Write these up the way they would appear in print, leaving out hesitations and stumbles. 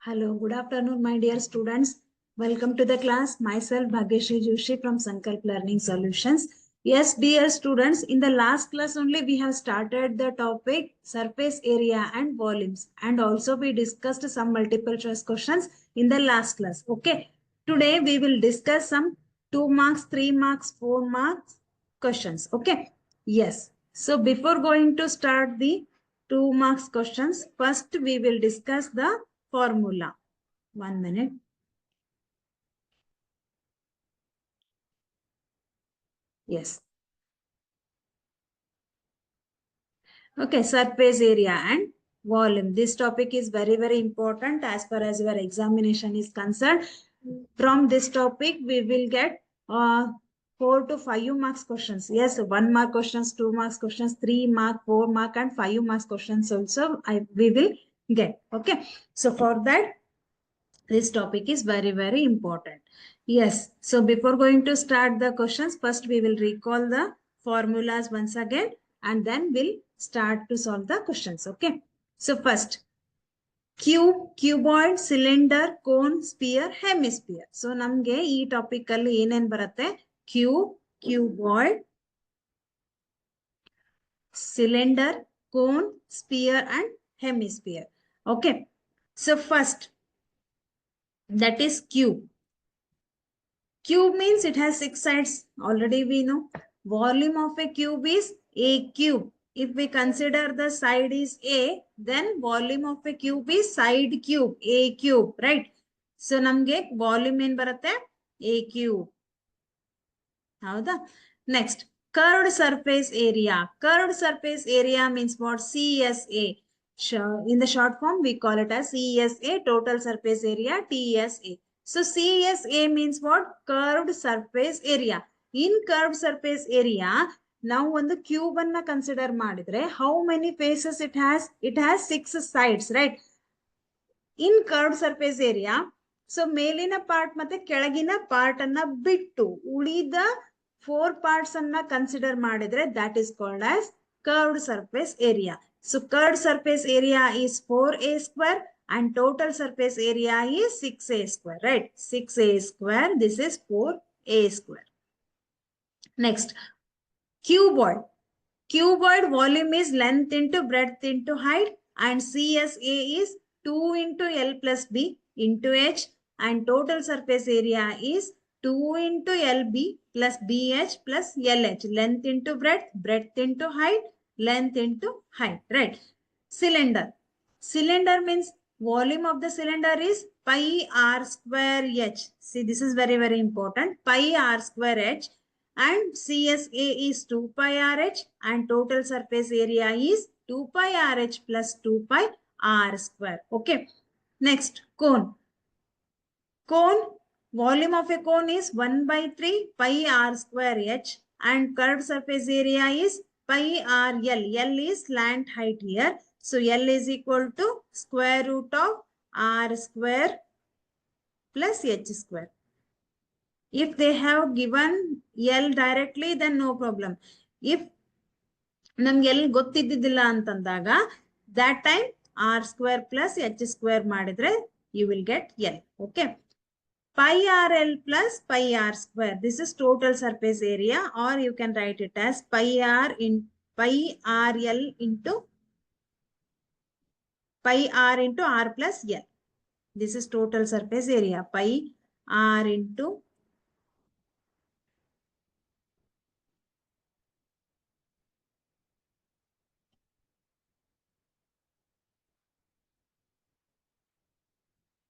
Hello, good afternoon, my dear students. Welcome to the class. Myself, Bhagyashree Joshi from Sankalp Learning Solutions. Yes, dear students, in the last class only we have started the topic surface area and volumes. And also we discussed some multiple choice questions in the last class. Okay. Today we will discuss some 2 marks, 3 marks, 4 marks questions. Okay. Yes. So before going to start the 2 marks questions, first we will discuss the formula. 1 minute. Yes. Okay, surface area and volume. This topic is very, very important as far as your examination is concerned. From this topic, we will get 4 to 5 marks questions. Yes, 1 mark questions, 2 marks questions, 3 mark, 4 mark and 5 marks questions also we will get. Okay. So for that, this topic is very, very important. Yes. So before going to start the questions, first we will recall the formulas once again and then we'll start to solve the questions. Okay. So first, cube, cuboid, cylinder, cone, sphere, hemisphere. So ನಮಗೆ ಈ topic ಅಲ್ಲಿ ಏನೇನ್ ಬರುತ್ತೆ? Cube, cuboid, cylinder, cone, sphere and hemisphere. Okay. So first, that is cube. Cube means it has 6 sides. Already we know. Volume of a cube is a cube. If we consider the side is a, then volume of a cube is side cube, a cube, right? So namge volume in barate a cube. Howda? Next, curved surface area. Curved surface area means what? CSA. In the short form, we call it as CSA, total surface area, TSA. So CSA means what? Curved surface area. In curved surface area, now when the cube anna consider madidre, how many faces it has? It has 6 sides, right? In curved surface area, so ಮೇಲಿನ part ಮತ್ತೆ ಕೆಳಗಿನ part ಅನ್ನ ಬಿಟ್ಟು ಉಳಿದ 4 parts ಅನ್ನ consider ಮಾಡಿದ್ರೆ that is called as curved surface area. So curved surface area is 4a square and total surface area is 6a square, right? 6a square, this is 4a square. Next, cuboid. Cuboid volume is length into breadth into height and CSA is 2 into L plus B into H and total surface area is 2 into LB plus BH plus LH. Length into breadth, breadth into height, length into height, right? Cylinder. Cylinder means volume of the cylinder is pi r square h. See, this is very, very important. Pi r square h. And CSA is 2 pi RH and total surface area is 2 pi RH plus 2 pi R square. Okay. Next, cone. Cone, volume of a cone is 1 by 3 pi R square H and curved surface area is pi R L. L is slant height here. So L is equal to square root of R square plus H square. If they have given L directly, then no problem. If ನಮ್ಗೆ L ಗೊತ್ತಿದ್ದಿಲ್ಲ ಅಂತಂದಾಗ that time R square plus H square ಮಾಡಿದ್ರೆ you will get L. Okay. Pi RL plus pi R square. This is total surface area, or you can write it as pi RL into pi R into R plus L. This is total surface area. Pi R into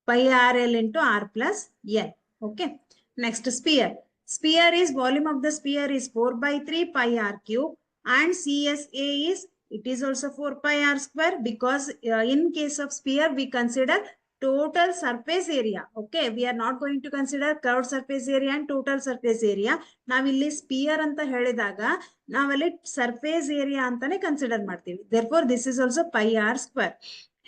pi RL into R plus L. Okay. Next, sphere. Sphere is volume of the sphere is 4 by 3 pi R cube and CSA is, it is also 4 pi R square because in case of sphere we consider total surface area. Okay. We are not going to consider curved surface area and total surface area. ನಾವಿಲ್ಲಿ sphere ಅಂತ ಹೇಳಿದಾಗ ನಾವಲ್ಲಿ surface area ಅಂತಾನೆ consider ಮಾಡ್ತೀವಿ. Therefore, this is also pi R square.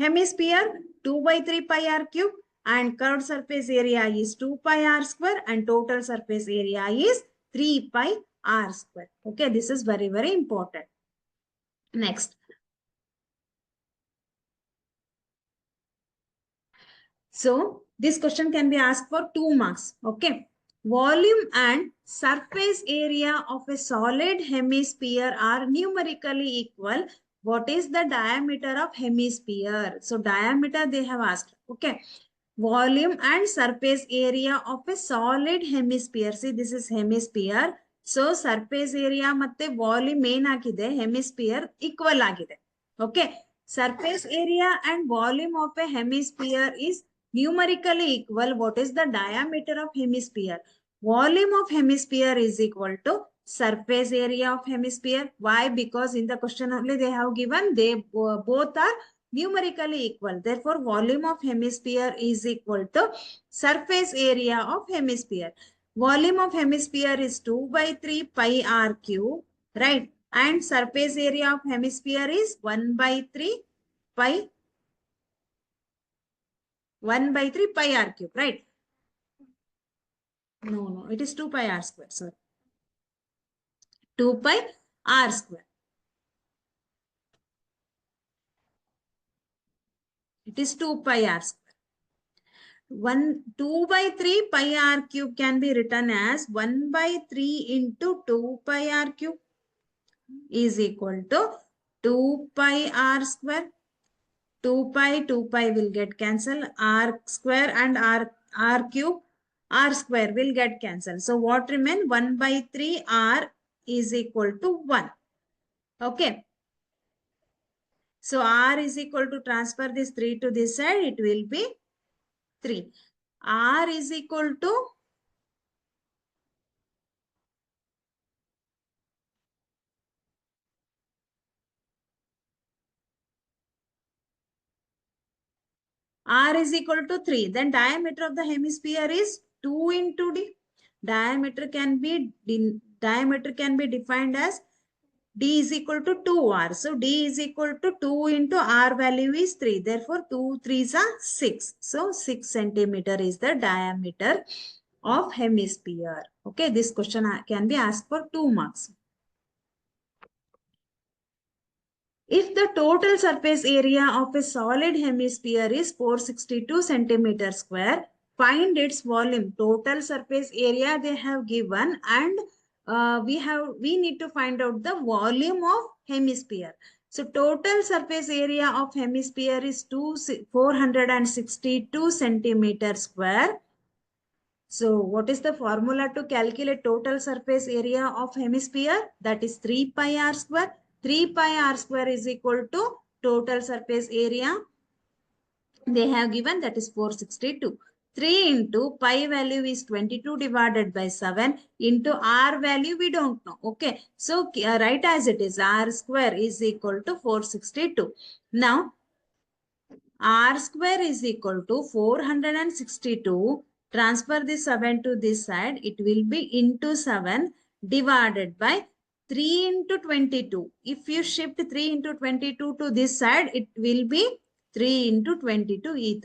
Hemisphere 2 by 3 pi R cube and curved surface area is 2 pi R square and total surface area is 3 pi R square. Okay, this is very, very important. Next. So this question can be asked for 2 marks. Okay. Volume and surface area of a solid hemisphere are numerically equal. What is the diameter of hemisphere? So diameter they have asked. Okay. Volume and surface area of a solid hemisphere. See, this is hemisphere. So surface area matte volume main akide, hemisphere equal akide. Okay. Surface area and volume of a hemisphere is numerically equal. What is the diameter of hemisphere? Volume of hemisphere is equal to surface area of hemisphere. Why? Because in the question only they have given, they both are numerically equal. Therefore, volume of hemisphere is equal to surface area of hemisphere. Volume of hemisphere is 2 by 3 pi r cube, right? And surface area of hemisphere is 1 by 3 pi 1 by 3 pi r cube, right? No, it is 2 pi r square, sorry. 2 pi r square. It is 2 pi r square. 2 by 3 pi r cube can be written as 1 by 3 into 2 pi r cube is equal to 2 pi r square. 2 pi will get cancelled. R square and r cube, r square will get cancelled. So what remain? 1 by 3 r is equal to 1. Okay. So r is equal to, transfer this 3 to this side, it will be 3. R is equal to R is equal to 3. Then diameter of the hemisphere is 2 into D. Diameter can be defined as D is equal to 2R. So D is equal to 2 into R value is 3. Therefore, 2 3s are 6. So 6 centimeter is the diameter of hemisphere. Okay, this question can be asked for 2 marks. If the total surface area of a solid hemisphere is 462 centimeter square, find its volume. Total surface area they have given, and we need to find out the volume of hemisphere. So total surface area of hemisphere is 462 centimeter square. So what is the formula to calculate total surface area of hemisphere? That is 3 pi r square. 3 pi r square is equal to total surface area they have given, that is 462. 3 into pi value is 22 divided by 7 into r value we don't know. Okay. So write as it is, r square is equal to 462. Now r square is equal to 462. Transfer this 7 to this side. It will be into 7 divided by 3 into 22. If you shift 3 into 22 to this side, it will be 3 into 22.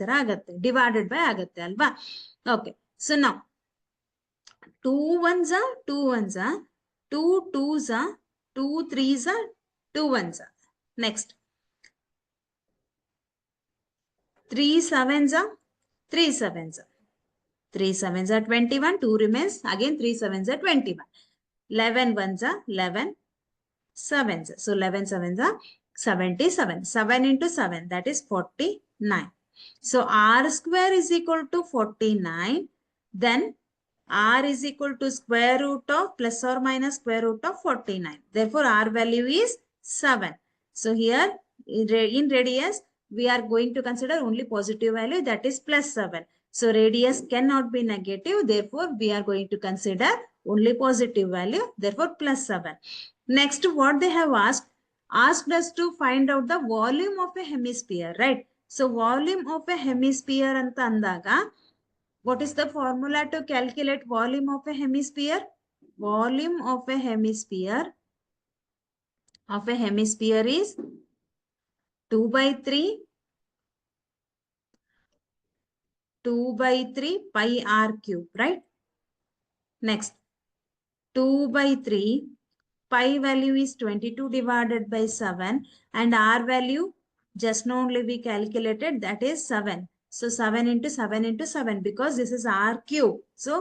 Divided by agatte alba. Okay. So now 2 ones are 2 ones are 2 twos are 2 threes are 2 ones are. Next. 3 sevens are 3 sevens are. 3 sevens are 21. 2 remains. Again 3 sevens are 21. 11 ones are 11 sevens. So 11 sevens are 77. 7 into 7, that is 49. So r square is equal to 49. Then r is equal to square root of plus or minus square root of 49. Therefore r value is 7. So here in radius we are going to consider only positive value, that is plus 7. So radius cannot be negative. Therefore we are going to consider only positive value. Therefore plus 7. Next, what they have asked us to find out the volume of a hemisphere, right? So volume of a hemisphere anta andaga, what is the formula to calculate volume of a hemisphere? Volume of a hemisphere is 2 by 3 pi r cube, right? Next, 2 by 3 pi value is 22 divided by 7 and r value just now only we calculated, that is 7. So 7 into 7 into 7 because this is r cube. So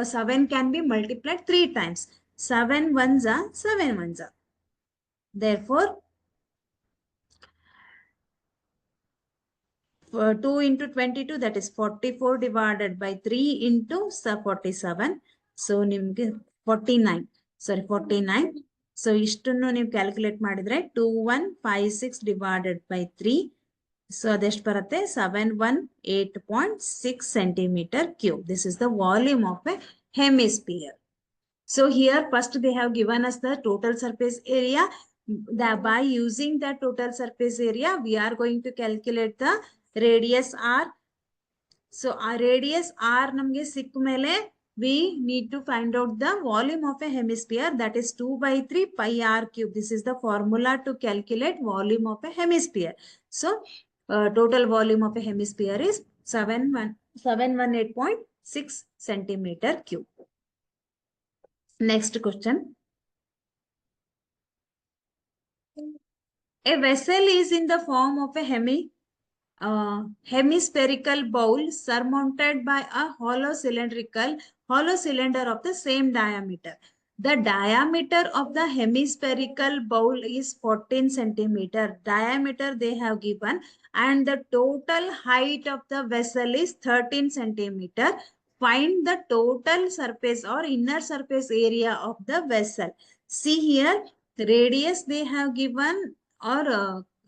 7 can be multiplied 3 times. 7 ones are 7 ones are. Therefore, 2 into 22 that is 44 divided by 3 into 47. So nimge 49. Sorry 49. So ಇಷ್ಟನ್ನು ನೀವು calculate ಮಾಡಿದ್ರೆ 2156 divided by 3. So ಅದೆಷ್ಟು ಬರುತ್ತೆ 718.6 centimeter cube. This is the volume of a hemisphere. So here first they have given us the total surface area. By using the total surface area, we are going to calculate the radius r. So our radius r namge sikk mele we need to find out the volume of a hemisphere, that is 2 by 3 pi r cube. This is the formula to calculate volume of a hemisphere. So total volume of a hemisphere is 718.6 centimeter cube. Next question. A vessel is in the form of a hemispherical bowl surmounted by a hollow cylinder of the same diameter. The diameter of the hemispherical bowl is 14 centimeter. Diameter they have given, and the total height of the vessel is 13 centimeter. Find the total surface or inner surface area of the vessel. See here, radius they have given, or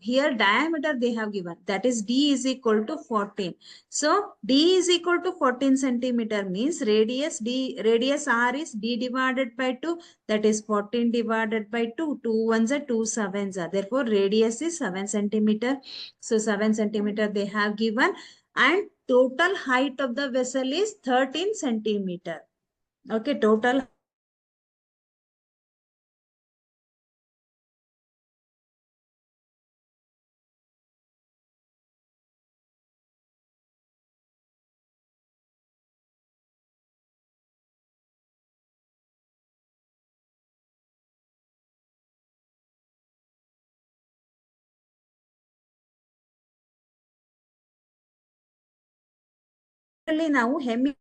here diameter they have given, that is d is equal to 14. So d is equal to 14 centimeter means radius r is d divided by 2, that is 14 divided by 2. 2 ones are 2 sevens are, therefore radius is 7 centimeter. So 7 centimeter they have given, and total height of the vessel is 13 centimeter. Okay, total ನಾವು ಹೆಮ್ಮೆ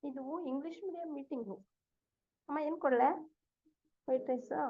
ಇದು English medium meeting. ಅಮ್ಮ ಏನು ಕೊಡಲೆ? White ರೈಸಾ?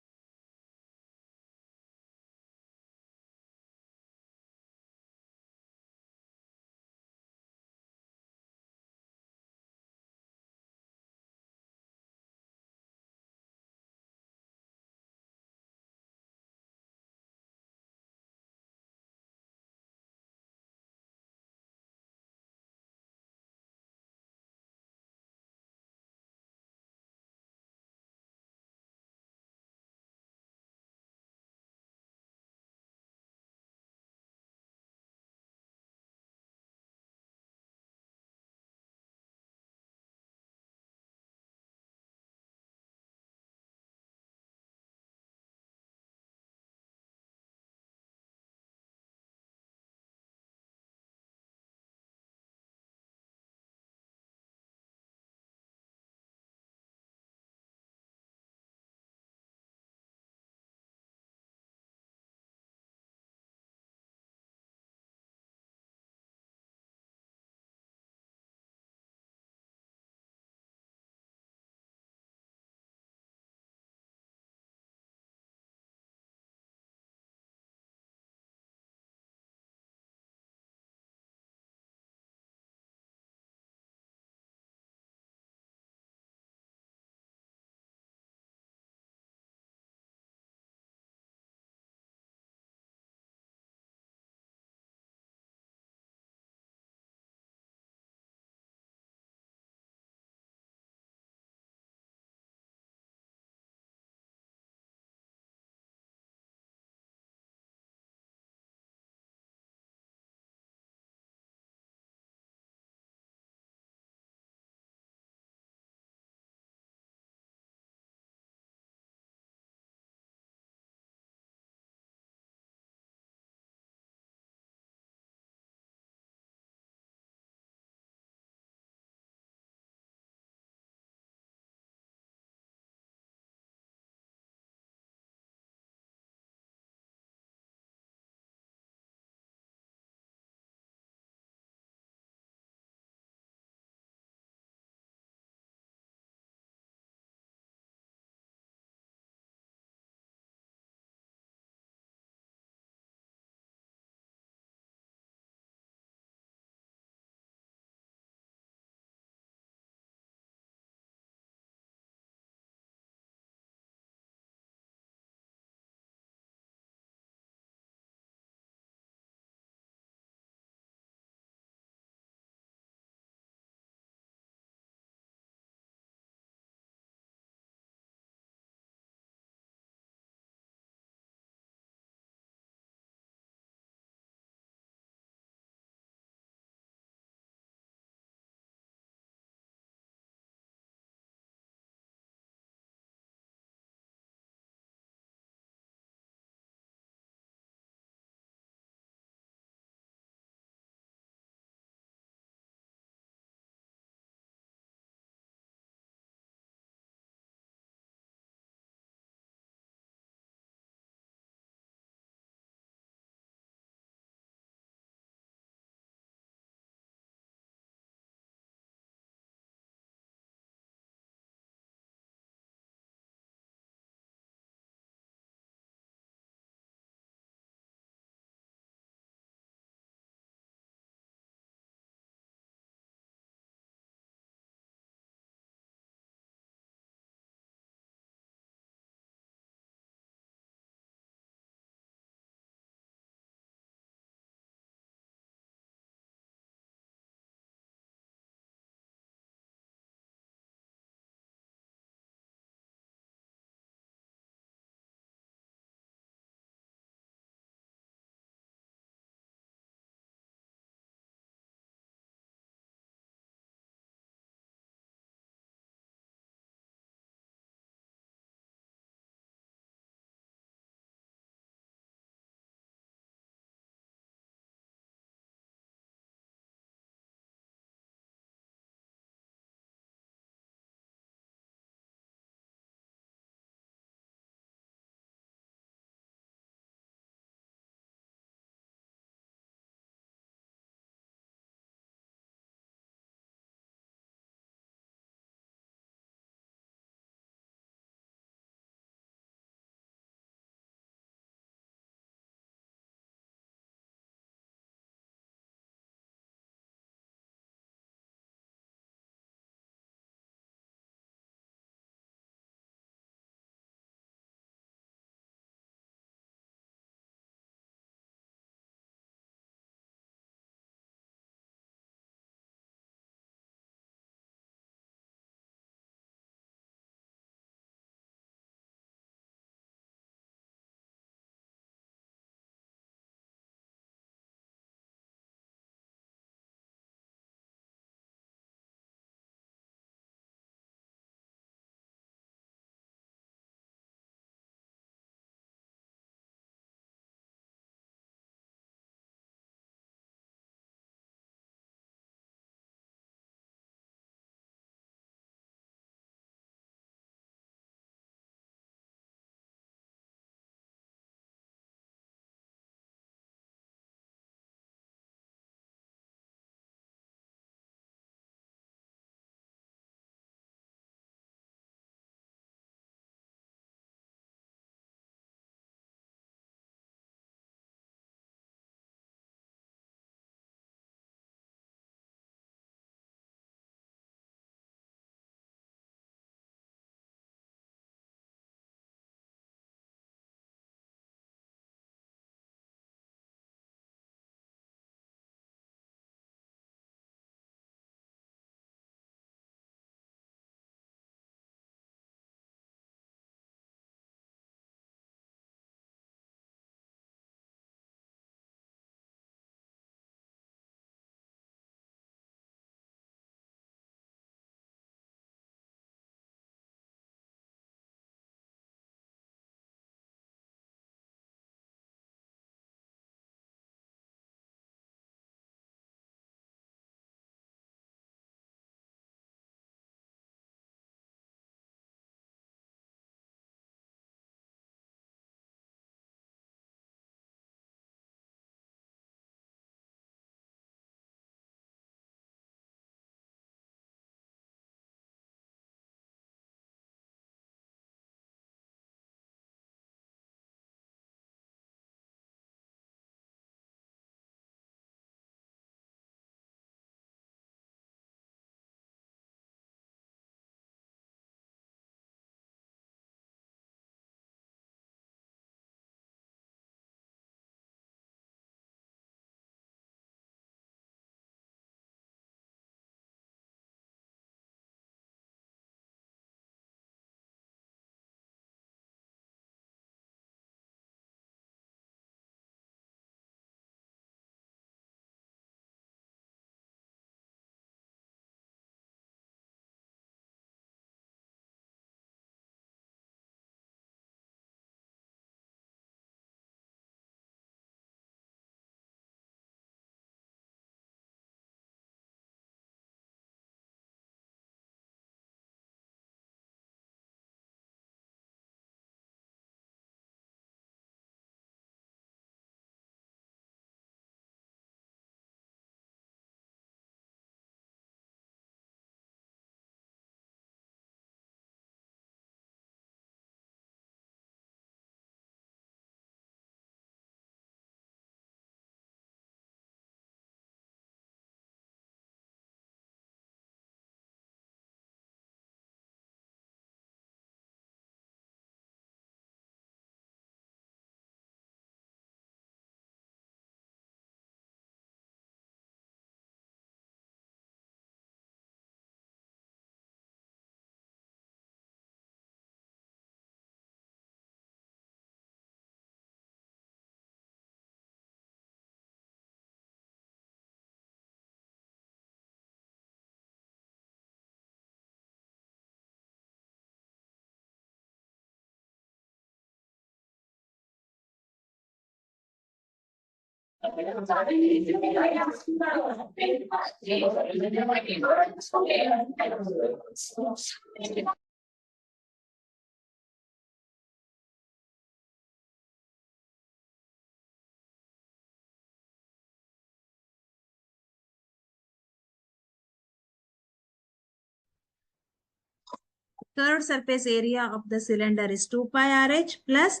Curved surface area of the cylinder is 2 pi RH plus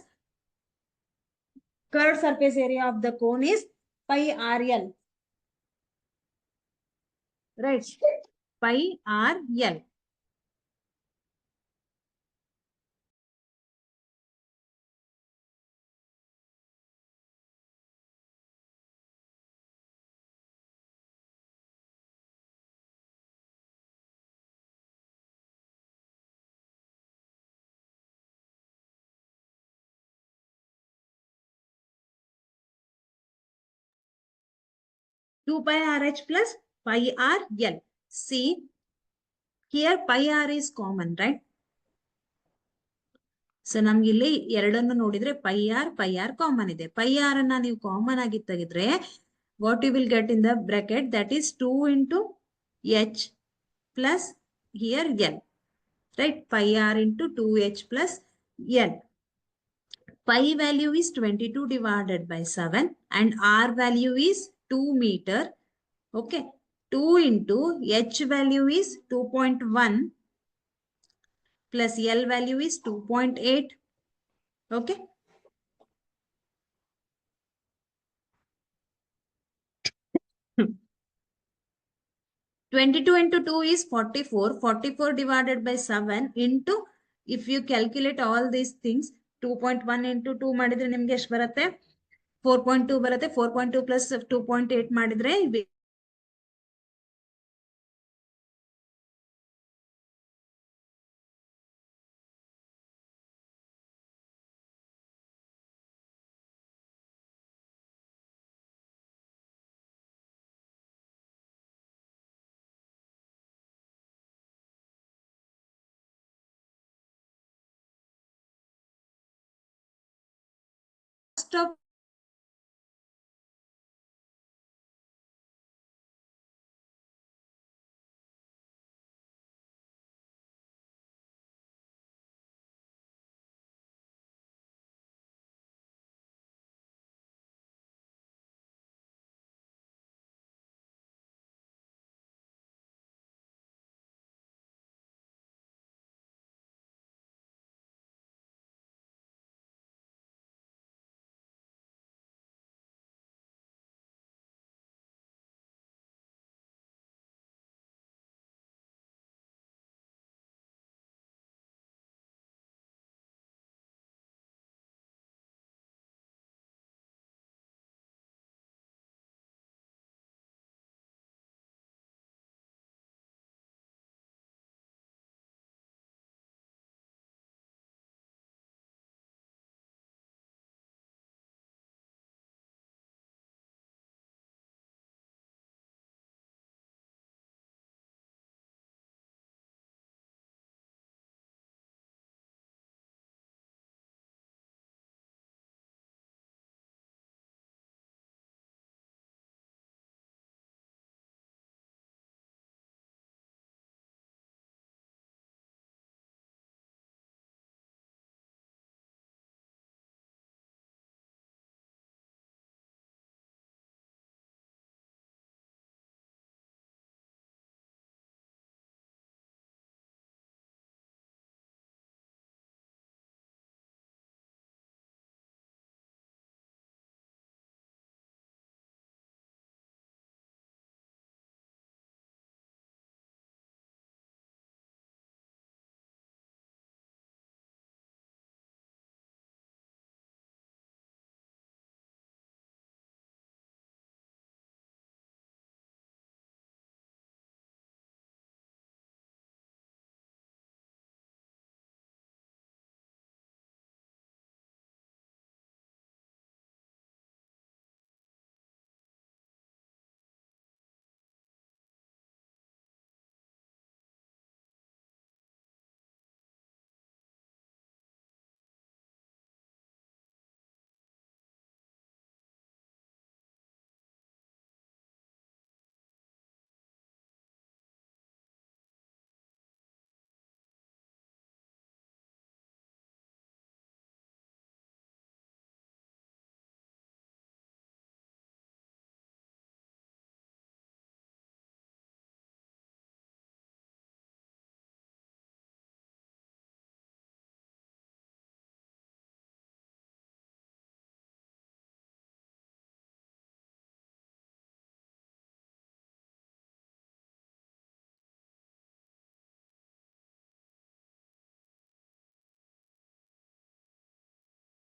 curved surface area of the cone is pi RL. Right. Pi RL. Two pi RH plus pi RL. See, here pi R is common, right? So ನಮ್ಗೆ ಇಲ್ಲಿ ಎರಡನ್ನು ನೋಡಿದ್ರೆ pi R common ಇದೆ. Pi R ಅನ್ನ ನೀವು common ಆಗಿ ತೆಗೆದ್ರೆ what you will get in the bracket that is 2 into H plus here L, right? Pi R into 2H plus L. Pi value is 22 divided by 7 and R value is 2 meter. Okay. 2 into H value is 2.1 plus L value is 2.8. Okay. Hmm. 22 into 2 is 44. 44 divided by 7 into, if you calculate all these things, 2.1 into 2 ಮಾಡಿದ್ರೆ ನಿಮ್ಗೆ ಎಷ್ಟು ಬರುತ್ತೆ? 4.2 ಬರುತ್ತೆ. 4.2 plus 2.8 ಮಾಡಿದ್ರೆ stop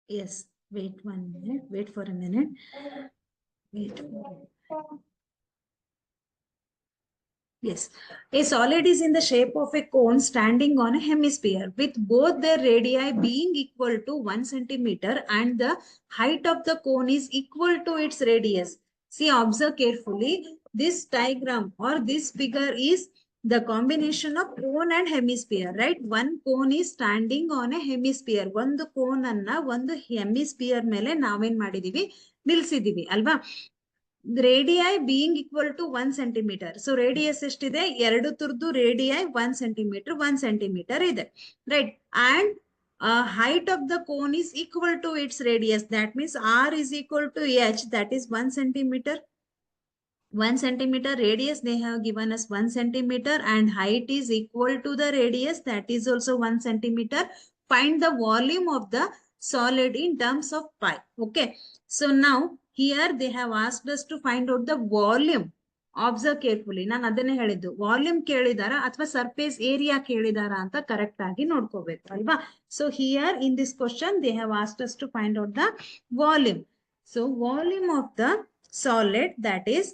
Yes, wait 1 minute. Wait for a minute. Wait. Yes, a solid is in the shape of a cone standing on a hemisphere with both their radii being equal to 1 centimeter and the height of the cone is equal to its radius. See, observe carefully. This diagram or this figure is the combination of cone and hemisphere, right? One cone is standing on a hemisphere. ಒಂದು cone ಅನ್ನ ಒಂದು hemisphere ಮೇಲೆ ನಾವೇನ್ ಮಾಡಿದೀವಿ ನಿಲ್ಸಿದೀವಿ ಅಲ್ವಾ? Radii being equal to 1 centimetre. So radius ಎಷ್ಟಿದೆ? ಎರಡು ತುರ್ದು ರೇಡಿಯೈ 1 ಸೆಂಟಿಮೀಟರ್ 1 ಸೆಂಟಿಮೀಟರ್ ಇದೆ, right? And height of the cone is equal to its radius. That means r is equal to h, that is 1 centimeter. 1 centimeter radius they have given us 1 centimeter and height is equal to the radius, that is also 1 centimeter. Find the volume of the solid in terms of pi. Okay, so now here they have asked us to find out the volume. Observe carefully. ನಾನು ಅದನ್ನೇ ಹೇಳಿದ್ದು, volume ಕೇಳಿದಾರ ಅಥವಾ surface area ಕೇಳಿದಾರ ಅಂತ correct ಆಗಿ ನೋಡ್ಕೋಬೇಕು ಅಲ್ವಾ? So here in this question they have asked us to find out the volume. So volume of the solid, that is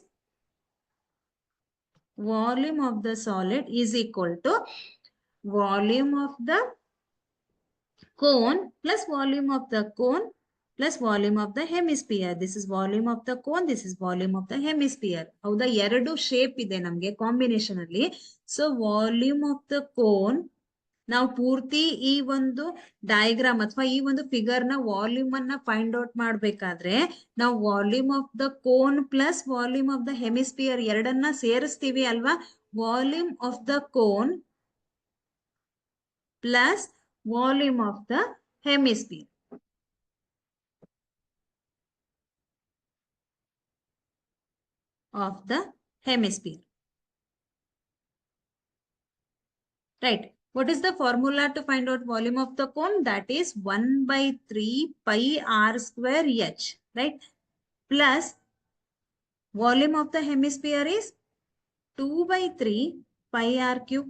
volume of the solid is equal to volume of the cone plus volume of the cone plus volume of the hemisphere. This is volume of the cone, this is volume of the hemisphere. ಹೌದಾ? ಎರಡು shape ಇದೆ ನಮಗೆ combination ಅಲ್ಲಿ. So volume of the cone, ನಾವು ಪೂರ್ತಿ ಈ ಒಂದು diagram ಅಥವಾ ಈ ಒಂದು ಫಿಗರ್ ನ ವಾಲ್ಯೂಮ್ ಅನ್ನ ಫೈಂಡ್ ಔಟ್ ಮಾಡ್ಬೇಕಾದ್ರೆ ನಾವು volume of the cone plus volume of the hemisphere ಎರಡನ್ನ ಸೇರಿಸ್ತೀವಿ ಅಲ್ವಾ? Volume of the cone plus volume of the hemisphere. Of the hemisphere, right? What is the formula to find out volume of the cone? That is 1 by 3 pi r square h, right? Plus volume of the hemisphere is 2 by 3 pi r cube.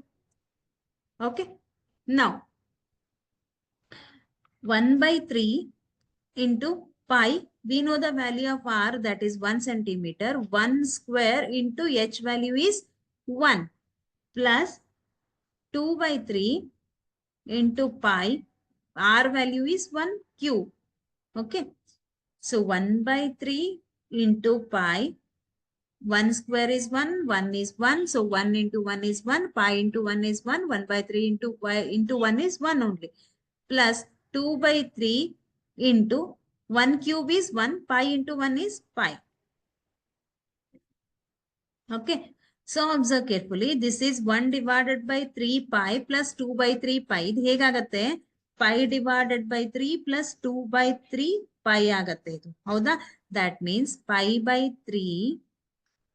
Okay, now 1 by 3 into pi, we know the value of r, that is 1 centimeter. 1 square into h value is 1 plus 2 by 3 into pi, r value is 1 cube. Okay, so 1 by 3 into pi, 1 square is 1, 1 is 1, so 1 into 1 is 1, pi into 1 is 1, 1 by 3 into pi into 1 is 1 only, plus 2 by 3 into 1 cube is 1, pi into 1 is pi. Okay, so observe carefully. This is 1 divided by 3 pi plus 2 by 3 pi. ಇದು ಹೇಗಾಗತ್ತೆ? pi divided by 3 plus 2 by 3 pi ಆಗತ್ತೆ ಇದು. ಹೌದಾ? That means pi by 3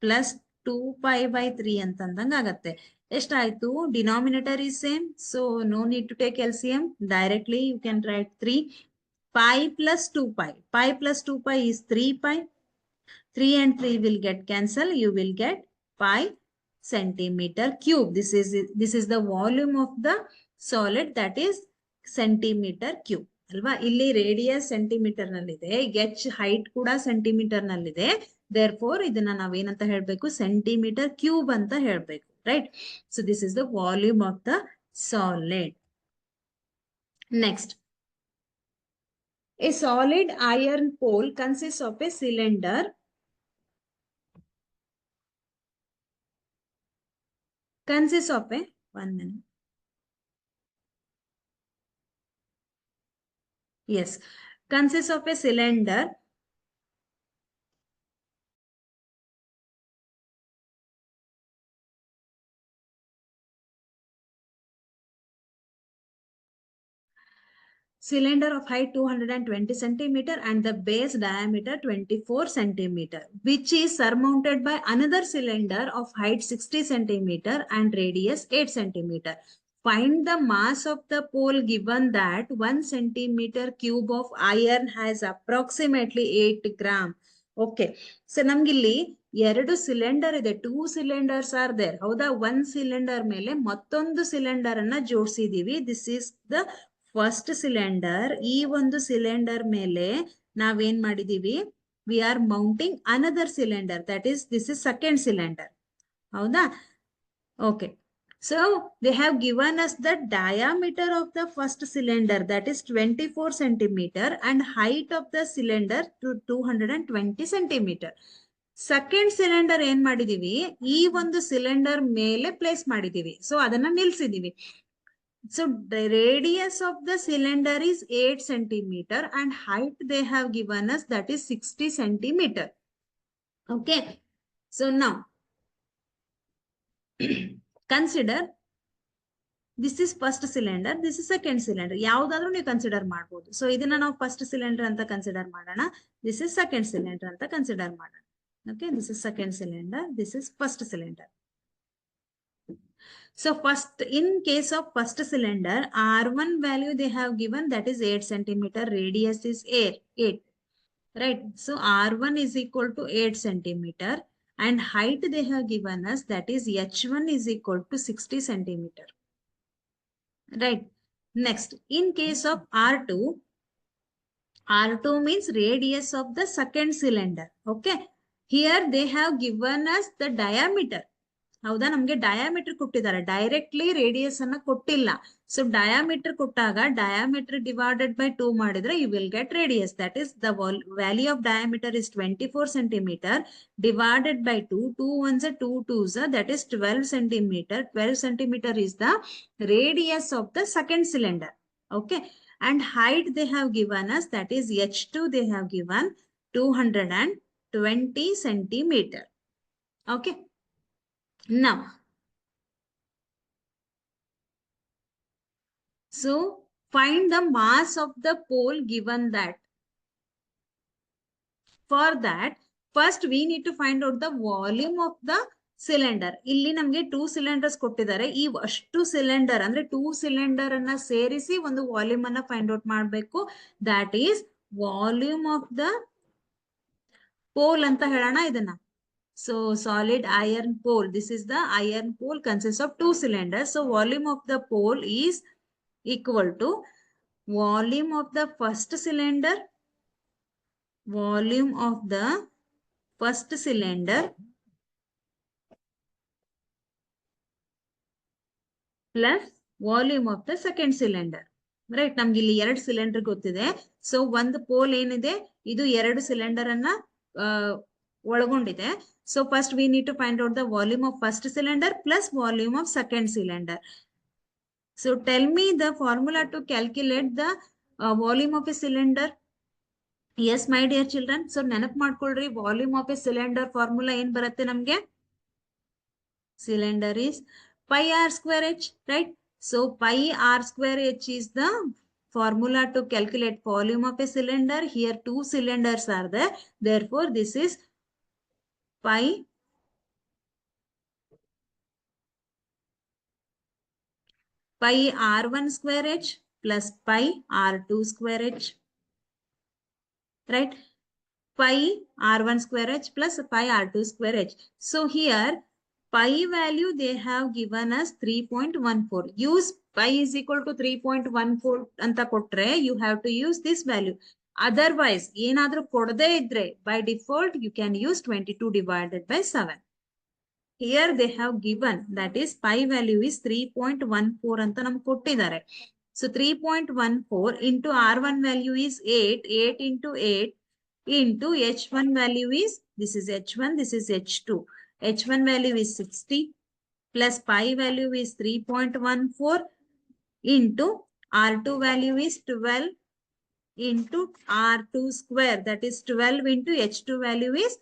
plus 2 pi by 3 ಅಂತಂದಂಗ ಆಗತ್ತೆ. ಎಷ್ಟಾಯ್ತು? Denominator is same, so no need to take LCM. Directly you can write 3 pi plus 2 pi. Pi plus 2 pi is 3 pi. 3 and 3 will get cancelled. You will get pi centimeter cube. This is the volume of the solid, that is centimeter cube. ಅಲ್ವಾ? ಇಲ್ಲಿ radius centimetre ನಲ್ಲಿದೆ, H height ಕೂಡ centimetre ನಲ್ಲಿದೆ. therefore ಇದನ್ನ ನಾವೇನಂತ ಹೇಳ್ಬೇಕು? Centimetre cube ಅಂತ ಹೇಳ್ಬೇಕು, right? So this is the volume of the solid. Next, a solid iron pole consists of a cylinder consists of a 1 minute. Yes, consists of a cylinder of height 220 centimeter and the base diameter 24 centimeter, which is surmounted by another cylinder of height 60 centimeter and radius 8 centimeter. Find the mass of the pole given that 1 centimeter cube of iron has approximately 8 gram. Okay, so ನಮ್ಗಿಲ್ಲಿ ಎರಡು cylinder ಇದೆ, 2 cylinders are there. ಹೌದಾ? 1 cylinder ಮೇಲೆ ಮತ್ತೊಂದು cylinder ಅನ್ನ ಜೋಡಿಸಿದೀವಿ. This is the first cylinder, ಈ ಒಂದು cylinder ಮೇಲೆ ನಾವೇನ್ ಮಾಡಿದೀವಿ, we are mounting another cylinder, that is this is second cylinder. ಹೌದಾ? Okay. So they have given us the diameter of the first cylinder, that is 24 centimeter, and height of the cylinder to 220 centimeter. Second cylinder ಏನ್ ಮಾಡಿದೀವಿ, ಈ ಒಂದು cylinder ಮೇಲೆ place ಮಾಡಿದೀವಿ. So ಅದನ್ನ ನಿಲ್ಸಿದೀವಿ. So the radius of the cylinder is 8 centimeter and height they have given us, that is 60 centimeter. Okay. So now consider this is first cylinder, this is second cylinder. ಯಾವುದಾದ್ರೂ ನೀವು consider ಮಾಡಬಹುದು. So ಇದನ್ನ ನಾವು first cylinder ಅಂತ consider ಮಾಡೋಣ. This is second cylinder ಅಂತ consider ಮಾಡೋಣ. Okay, this is second cylinder, this is first cylinder. So first, in case of first cylinder, R1 value they have given, that is 8 centimeter, radius is 8, right? So R1 is equal to 8 centimeter and height they have given us, that is H1 is equal to 60 centimeter. Right. Next, in case of R2, R2 means radius of the second cylinder. Okay. Here they have given us the diameter. ಹೌದಾ? ನಮ್ಗೆ diameter ಕೊಟ್ಟಿದ್ದಾರೆ, directly radius ಅನ್ನ ಕೊಟ್ಟಿಲ್ಲ. So diameter ಕೊಟ್ಟಾಗ diameter divided by 2 ಮಾಡಿದ್ರೆ you will get radius. That is the value of diameter is 24 centimeter divided by 2. 2 ones are 2 twos, that is 12 centimeter. 12 centimeter is the radius of the second cylinder. Okay. And height they have given us, that is H2 they have given 220 centimeter. Okay. Now, so find the mass of the pole given that. For that, first we need to find out the volume of the cylinder. ಇಲ್ಲಿ ನಮಗೆ 2 cylinders ಕೊಟ್ಟಿದ್ದಾರೆ. ಈ ಅಷ್ಟು cylinder ಅಂದ್ರೆ 2 cylinder ಅನ್ನ ಸೇರಿಸಿ ಒಂದು volume ಅನ್ನ ಫೈಂಡ್ ಔಟ್ ಮಾಡಬೇಕು. That is volume of the pole ಅಂತ ಹೇಳೋಣ ಇದನ್ನ. So solid iron pole, this is the iron pole, consists of 2 cylinders. So volume of the pole is equal to volume of the first cylinder, volume of the first cylinder plus volume of the second cylinder. Right? ನಮ್ಗೆ ಇಲ್ಲಿ 2 cylinder ಗೊತ್ತಿದೆ. So ಒಂದು pole ಏನಿದೆ, ಇದು 2 cylinder ಅನ್ನ ಒಳಗೊಂಡಿದೆ. So first we need to find out the volume of first cylinder plus volume of second cylinder. So tell me the formula to calculate the volume of a cylinder. Yes, my dear children. So ನೆನಪು ಮಾಡ್ಕೊಳ್ರಿ, volume of a cylinder formula ಏನ್ ಬರುತ್ತೆ ನಮ್ಗೆ? Cylinder is pi r square h, right? So pi r square h is the formula to calculate volume of a cylinder. Here 2 cylinders are there. Therefore, this is pi r1 square h plus pi r2 square h, right? Pi r1 square h plus pi r2 square h. So here pi value they have given us 3.14. Use pi is equal to 3.14 anta kotre, you have to use this value. Otherwise, ಏನಾದರೂ ಕೊಡದೇ ಇದ್ರೆ by default you can use 22 divided by 7. Here they have given, that is pi value is 3.14 ಅಂತ ನಮ್ಗೆ ಕೊಟ್ಟಿದ್ದಾರೆ. So 3.14 into R1 value is 8, 8 into 8 into H1 value is, this is H1, this is H2. H1 value is 60 plus pi value is 3.14 into R2 value is 12 into R2 square, that is 12 into H2 value is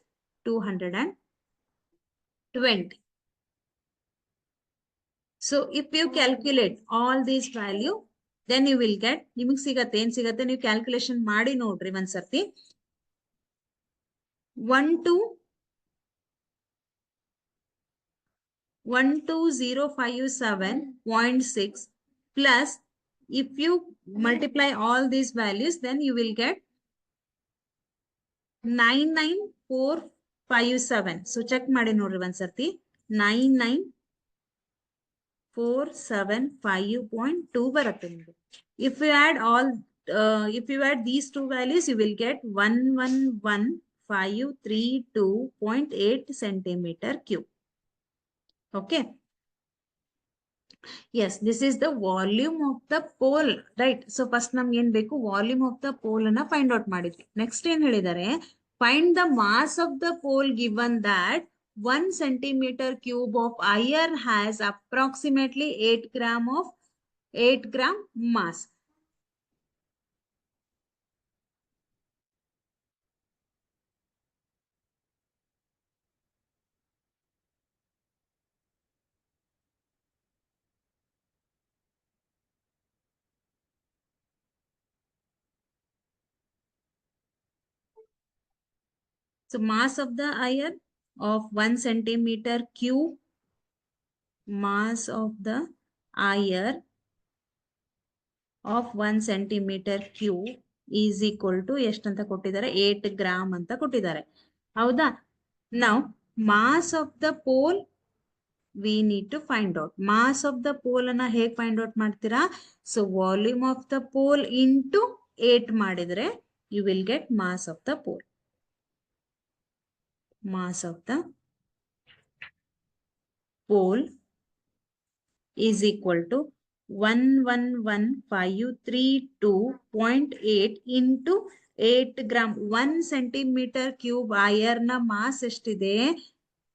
220. So if you calculate all these value, then you will get, ನಿಮಗೆ ಸಿಗತ್ತೆ, ಏನ್ ಸಿಗತ್ತೆ ನೀವು calculation ಮಾಡಿ ನೋಡ್ರಿ ಒಂದ್ಸರ್ತಿ. 12057.6 plus, if you multiply all these values, then you will get 99457. So check ಮಾಡಿ ನೋಡ್ರಿ ಒಂದ್ಸರ್ತಿ. 99457 475.2 ಬರುತ್ತೆ ನಿಮಗೆ. If you add all, if you add these two values, you will get 111,532.8 centimeter cube. Okay. Yes, this is the volume of the pole, right? So first ನಮ್ಗೆ ಏನ್ ಬೇಕು, volume of the pole ಅನ್ನ find out ಮಾಡಿದ್ವಿ. Next ಏನ್ ಹೇಳಿದ್ದಾರೆ, find the mass of the pole given that 1 centimeter cube of iron has approximately 8 gram mass. So mass of the iron of 1 centimeter cube, mass of the iron of 1 centimeter cube is equal to ಎಷ್ಟಂತ ಕೊಟ್ಟಿದ್ದಾರೆ, 8 gram ಅಂತ ಕೊಟ್ಟಿದ್ದಾರೆ. ಹೌದಾ? Now mass of the pole we need to find out. Mass of the pole ಅನ್ನ ಹೇಗೆ find out ಮಾಡ್ತೀರಾ? So volume of the pole into 8 ಮಾಡಿದ್ರೆ you will get mass of the pole. Mass of the pole is equal to 111,532.8 into 8 gram. 1 centimeter cube iron ನ mass ಎಷ್ಟಿದೆ,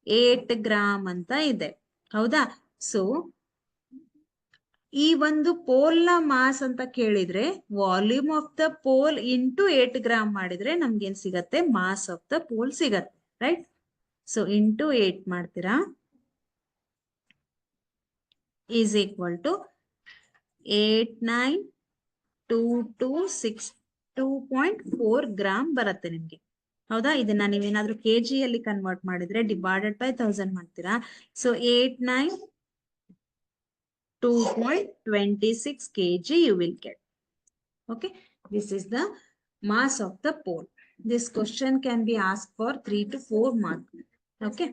8 gram ಅಂತ ಇದೆ. ಹೌದಾ? So ಈ ಒಂದು ಪೋಲ್ ನ ಮಾಸ್ ಅಂತ ಕೇಳಿದ್ರೆ volume of the pole into 8 gram ಮಾಡಿದ್ರೆ ನಮ್ಗೆ ಏನ್ ಸಿಗತ್ತೆ, ಮಾಸ್ ಆಫ್ ದ ಪೋಲ್ ಸಿಗತ್ತೆ, ರೈಟ್? ಸೊ ಇಂಟು 8 ಮಾಡ್ತೀರಾ, is equal to 892262.4 ಗ್ರಾಮ್ ಬರುತ್ತೆ ನಿಮ್ಗೆ. ಹೌದಾ? ಇದನ್ನ ನೀವೇನಾದ್ರೂ ಕೆಜಿ ಅಲ್ಲಿ ಕನ್ವರ್ಟ್ ಮಾಡಿದ್ರೆ ಡಿವೈಡೆಡ್ ಬೈ 1000 ಮಾಡ್ತೀರಾ. So 892.26 kg you will get. Okay, this is the mass of the pole. This question can be asked for 3 to 4 marks. Okay.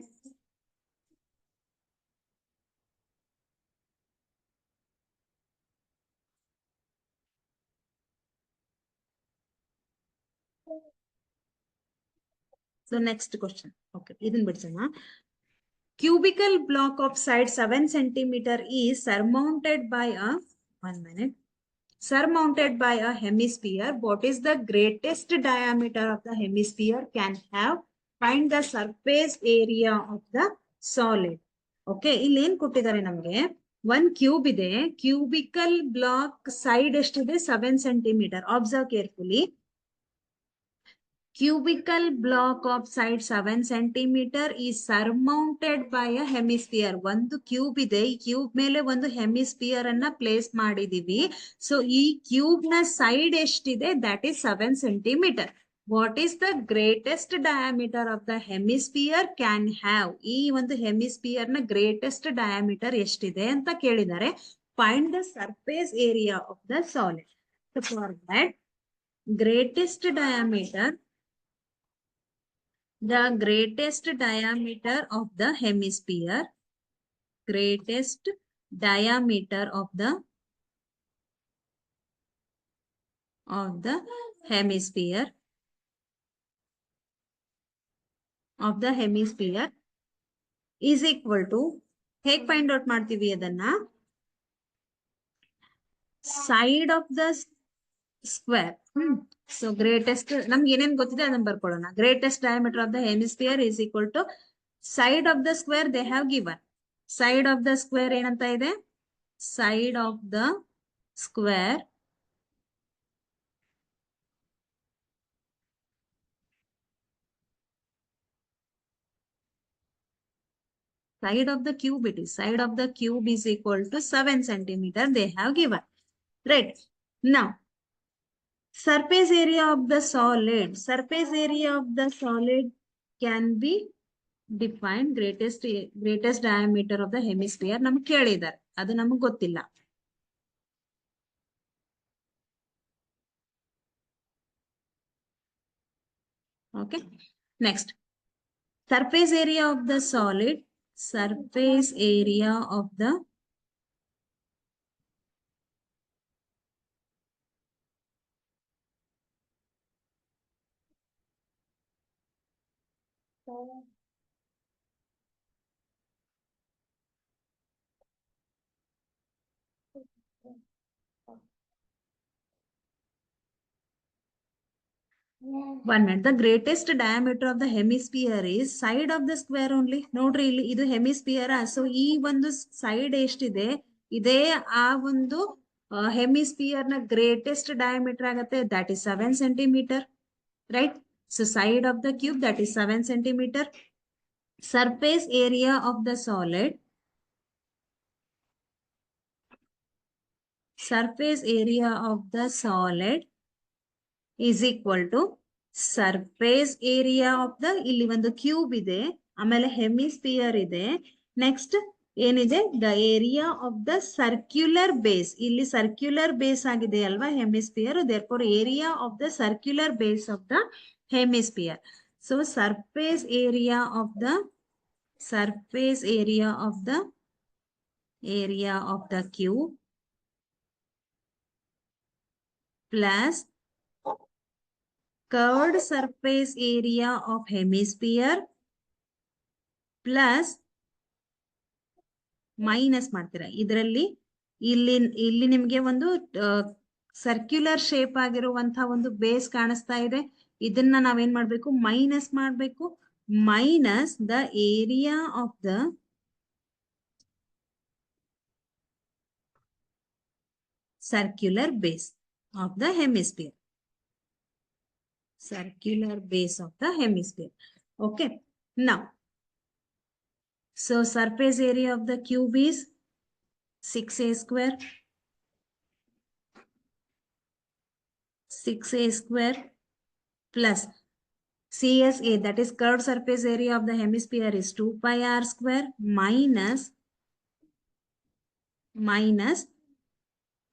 So next question. Okay, ಇದನ್ನ ಬಿಡ್ಸೋಣ. Cubical block of side 7 centimeter is surmounted by a, 1 minute, surmounted by a hemisphere. What is the greatest diameter of the hemisphere? Can have, find the surface area of the solid. Okay, ಇಲ್ಲಿ ಏನ್ ಕೊಟ್ಟಿದ್ದಾರೆ ನಮ್ಗೆ, 1 cube ಇದೆ, cubical block side ಎಷ್ಟಿದೆ, 7 centimeter. Observe carefully. Cubical block of side 7 centimeter is surmounted by a hemisphere. ಒಂದು cube ಇದೆ, ಈ cube ಮೇಲೆ ಒಂದು ಹೆಮಿಸ್ಫಿಯರ್ ಅನ್ನ ಪ್ಲೇಸ್ ಮಾಡಿದೀವಿ. ಸೊ ಈ ಕ್ಯೂಬ್ ನ ಸೈಡ್ ಎಷ್ಟಿದೆ, that is 7 centimeter. What is the greatest diameter of the hemisphere can have? ಈ ಒಂದು ಹೆಮಿಸ್ಫಿಯರ್ ನ ಗ್ರೇಟೆಸ್ಟ್ ಡಯಾಮೀಟರ್ ಎಷ್ಟಿದೆ ಅಂತ ಕೇಳಿದ್ದಾರೆ. Find the surface area of the solid. So for that greatest diameter, the greatest diameter of the hemisphere, greatest diameter of the hemisphere is equal to, ಹೇಗೆ find out ಮಾಡ್ತೀವಿ ಅದನ್ನ, side of the square. So greatest ನಮ್ಗೆ ಏನೇನ್ ಗೊತ್ತಿದೆ ಅದನ್ನ ಬರ್ಕೊಳ್ಳೋಣ. Greatest diameter of the hemisphere is equal to side of the square. They have given side of the square ಏನಂತ ಇದೆ, side of the square side of the cube, it is side of the cube is equal to 7 centimeter. They have given, right? Now surface area of the solid, surface area of the solid can be defined, greatest diameter of the hemisphere ನಮಗೆ ಕೇಳಿದ್ದಾರೆ, ಅದು ನಮಗೆ ಗೊತ್ತಿಲ್ಲ. Okay, next, surface area of the solid, surface area of the One minute. The greatest diameter of the hemisphere is side of the square only. ನೋಡ್ರಿ ಇಲ್ಲಿ ಇದು hemisphere. So ಈ ಒಂದು ಸೈಡ್ ಎಷ್ಟಿದೆ ಇದೇ ಆ ಒಂದು ಹೆಮಿಸ್ಪಿಯರ್ ನ ಗ್ರೇಟೆಸ್ಟ್ ಡಯಾಮೀಟರ್ ಆಗತ್ತೆ. That is 7 centimeter. Right? So side of the cube, that is 7 centimeter. Surface area of the solid. Surface area of the solid is equal to surface area of the, ಇಲ್ಲಿ ಒಂದು cube ಇದೆ, ಆಮೇಲೆ hemisphere ಇದೆ, next ಏನಿದೆ the area of the circular base. ಇಲ್ಲಿ circular base ಆಗಿದೆ ಅಲ್ವಾ hemisphere, therefore area of the circular base of the hemisphere. So surface area of the cube plus curved surface area of hemisphere plus minus ಮಾಡ್ತೀರಾ. ಇದರಲ್ಲಿ ಇಲ್ಲಿ ನಿಮ್ಗೆ ಒಂದು circular shape ಆಗಿರುವಂತಹ ಒಂದು ಬೇಸ್ ಕಾಣಿಸ್ತಾ ಇದೆ. ಇದನ್ನ ನಾವೇನ್ ಮಾಡ್ಬೇಕು, ಮೈನಸ್ ಮಾಡ್ಬೇಕು. Minus the area of the circular base of the hemisphere. Circular base of the hemisphere. Okay. Now, so surface area of the cube is 6a square. 6a square plus CSA, that is curved surface area of the hemisphere, is 2 pi r square minus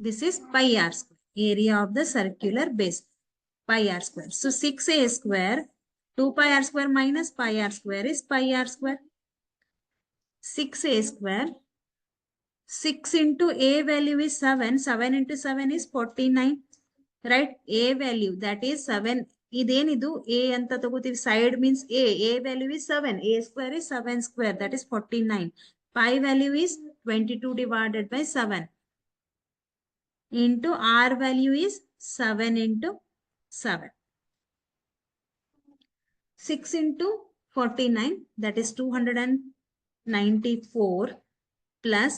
this is pi r square, area of the circular base, pi r square. So 6a square, 2 pi r square minus pi r square is pi r square. 6a square, 6 into a value is 7, 7 into 7 is 49, right? A value, that is 7. ಇದೇನಿದು a ಅಂತ ತಗೋತೀವಿ, side means a value is 7, a square is 7 square, that is 49. Pi value is 22 divided by 7 into r value is 7 into 7. 6 into 49, that is 294 plus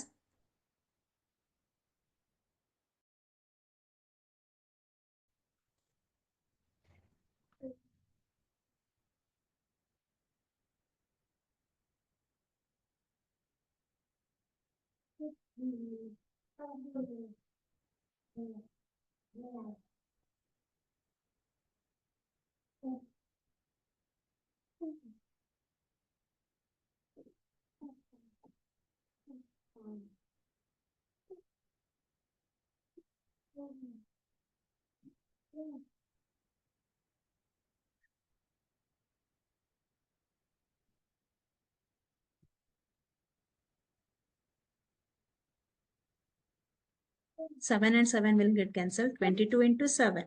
7 and 7 will get cancelled. 22 into 7.